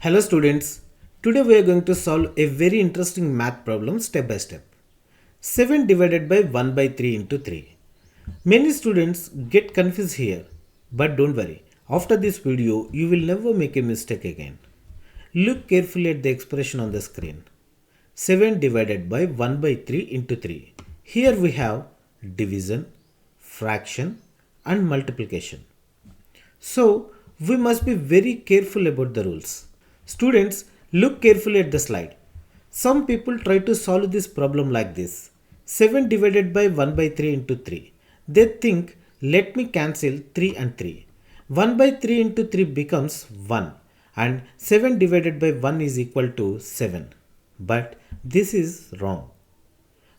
Hello students, today we are going to solve a very interesting math problem step by step. 7 divided by 1 by 3 into 3. Many students get confused here, but don't worry, after this video you will never make a mistake again. Look carefully at the expression on the screen. 7 divided by 1 by 3 into 3. Here we have division, fraction and multiplication. So, we must be very careful about the rules. Students, look carefully at the slide. Some people try to solve this problem like this. 7 divided by 1 by 3 into 3. They think, let me cancel 3 and 3. 1 by 3 into 3 becomes 1 and 7 divided by 1 is equal to 7. But this is wrong.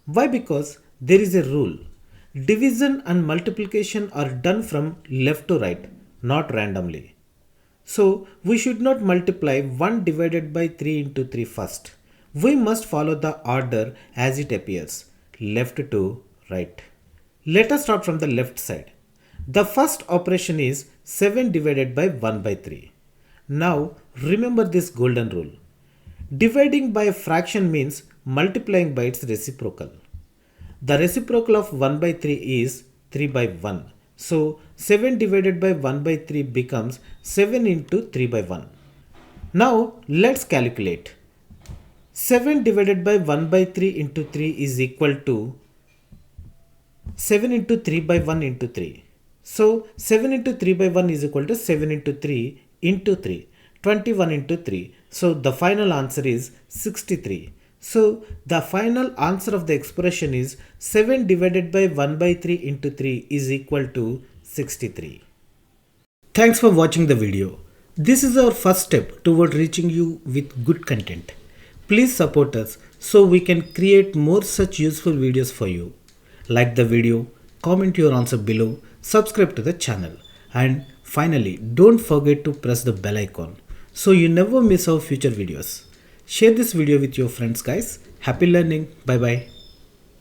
Why? Because there is a rule. Division and multiplication are done from left to right, not randomly. So we should not multiply 1 divided by 3 into 3 first. We must follow the order as it appears, left to right. Let us start from the left side. The first operation is 7 divided by 1 by 3. Now remember this golden rule. Dividing by a fraction means multiplying by its reciprocal. The reciprocal of 1 by 3 is 3 by 1. So 7 divided by 1 by 3 becomes 7 into 3 by 1. Now let's calculate. 7 divided by 1 by 3 into 3 is equal to 7 into 3 by 1 into 3. So 7 into 3 by 1 is equal to 7 into 3 into 3. 21 into 3. So the final answer is 63. So the final answer of the expression is 7 divided by 1 by 3 into 3 is equal to 63. Thanks for watching the video. This is our first step toward reaching you with good content. Please support us so we can create more such useful videos for you. Like the video, comment your answer below, subscribe to the channel, and finally don't forget to press the bell icon so you never miss our future videos. Share this video with your friends guys. Happy learning. Bye bye.